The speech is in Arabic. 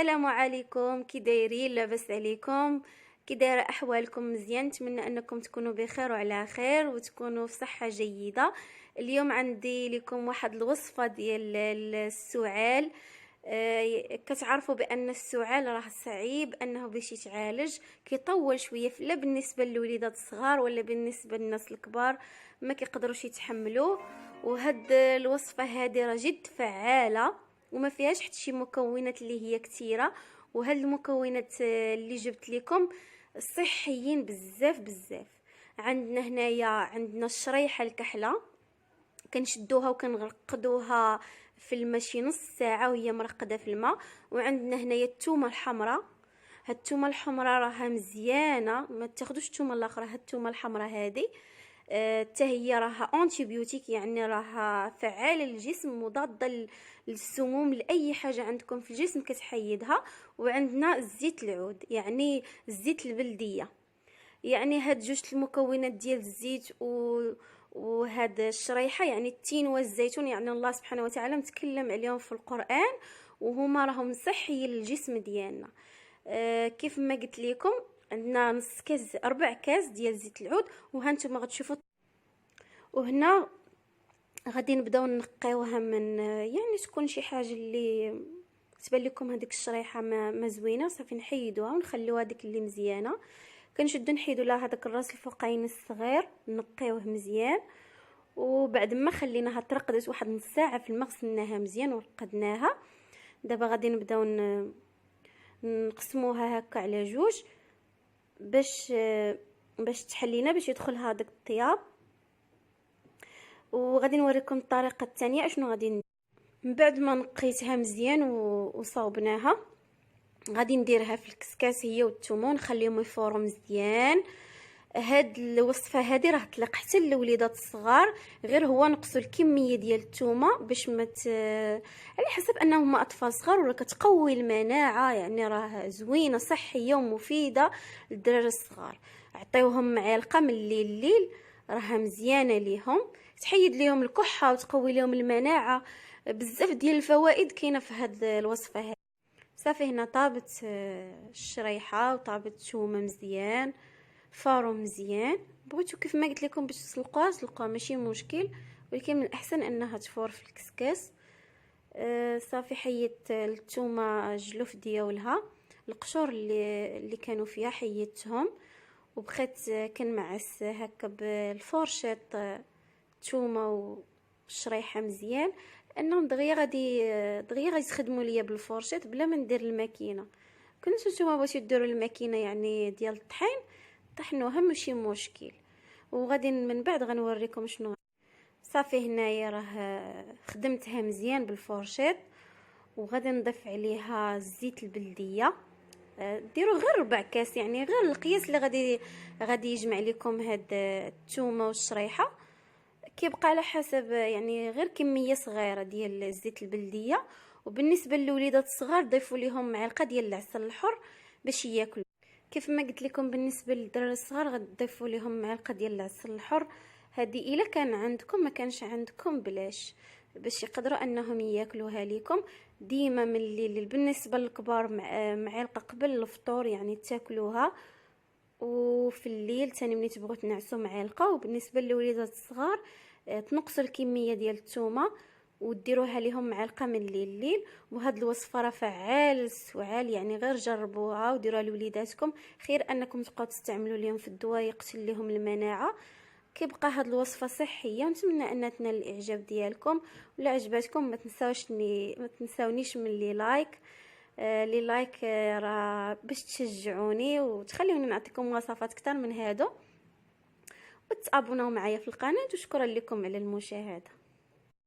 السلام عليكم، كي دايرين؟ لاباس عليكم؟ كي دايره احوالكم؟ مزيان؟ نتمنى انكم تكونوا بخير وعلى خير وتكونوا في صحه جيده. اليوم عندي لكم واحد الوصفه ديال السعال. كتعرفوا بان السعال راه صعيب انه باش يتعالج، كيطول شويه لا بالنسبه للوليدات الصغار ولا بالنسبه للناس الكبار ما كيقدروش يتحملوه. وهاد الوصفه هذه راه جد فعاله وما فيهاش حتى شي مكونات اللي هي كثيره. وهاد المكونات اللي جبت لكم صحيين بزاف بزاف. عندنا هنايا عندنا الشريحه الكحله، كنشدوها وكنغرقدوها في الماء شي نص ساعه وهي مرقده في الماء. وعندنا هنايا الثومه الحمراء، هاد الثومه الحمراء راها مزيانه، ما تاخذوش الثومه الاخرى، هاد الثومه الحمراء هذه حتى هي راها انتيبيوتيك، يعني راها فعاله للجسم، مضاده للسموم، لاي حاجه عندكم في الجسم كتحيدها. وعندنا زيت العود يعني الزيت البلديه، يعني هاد جوج المكونات ديال الزيت وهاد الشريحه يعني التين والزيتون، يعني الله سبحانه وتعالى متكلم عليهم في القرآن وهما راهم صحيين للجسم ديالنا. كيف ما قلت لكم عندنا نص كاس 4 كاس ديال زيت العود، وهانتوما غتشوفوا. وهنا غادي نبداو نقيوها من يعني تكون شي حاجه اللي تبان لكم هذيك الشريحه ما زوينه، صافي نحيدوها ونخليوها ديك اللي مزيانه. كنشدو نحيدو لها هذاك الراس الفوقاني الصغير، نقيوه مزيان. وبعد ما خليناها ترقدت واحد نص ساعه في الماء، غسلناها مزيان ورقدناها. دابا غادي نبداو نقسموها هكا على جوج باش تحلينا باش يدخل هذاك الطياب. وغادي نوريكم الطريقه الثانيه اشنو غادي من بعد ما نقيتها مزيان وصاوبناها. غادي نديرها في الكسكاس هي والثومه ونخليهم يفوروا مزيان. هاد الوصفه هذه راه تليق حتى للوليدات الصغار، غير هو نقصوا الكميه ديال الثومه باش على حسب انهم اطفال صغار، ولا كتقوي المناعه، يعني راه زوينه صحيه ومفيده للدراري الصغار. عطيوهم معلقه من الليل راها مزيانه ليهم، تحيد ليهم الكحه وتقوي لهم المناعه. بزاف ديال الفوائد كاينه في هاد الوصفه هذه. صافي هنا طابت الشريحه وطابت الثومه مزيان، فارو مزيان. بغيتو كيف ما قلت لكم باش تسلقوها ماشي مشكل، ولكن من الاحسن انها تفور في الكسكاس. صافي حيدت الثومه الجلوف ديالها، القشور اللي كانوا فيها حيدتهم، وبقيت كنمعس هكا بالفورشيط الثومه والشريحه مزيان، لانهم دغيا غادي يخدموا ليا بالفورشيط بلا ما ندير الماكينه. كنتو نتوما بغيتو ديروا الماكينه يعني ديال الطحين طحنوها ماشي مشكل. وغادي من بعد غنوريكم شنو. صافي هنايا راه خدمتها مزيان بالفورشيط، وغادي نضيف عليها الزيت البلديه. ديروا غير 4 كاس، يعني غير القياس اللي غادي يجمع لكم هاد الثومه والشريحه، كيبقى على حسب يعني غير كميه صغيره ديال الزيت البلديه. وبالنسبه للوليدات الصغار ضيفوا لهم معلقه ديال العسل الحر باش ياكلوا. كيف ما قلت لكم بالنسبه للدراري الصغار غتضيفوا لهم معلقه ديال العسل الحر. هذه الا كان عندكم، ما كانش عندكم بلاش، باش يقدروا انهم ياكلوها لكم ديما من الليل. بالنسبه للكبار معلقه قبل الفطور يعني تاكلوها، وفي الليل ثاني ملي تبغوا تنعسوا معلقه. وبالنسبه للوليدات الصغار تنقصوا الكميه ديال الثومه وديروها لهم معلقه من الليل. وهاد الوصفه راه فعال السعال، يعني غير جربوها وديروها لوليداتكم، خير انكم تبقاو تستعملوا لهم في الدواء يقتل لهم المناعه. كيبقى هاد الوصفه صحيه، ونتمنى انها تنال الاعجاب ديالكم. ولا عجبتكم ما تنساونيش من لي لايك. لي لايك راه باش تشجعوني وتخليوني نعطيكم وصفات اكثر من هادو، وتابوناو معايا في القناه. وشكرا لكم على المشاهده.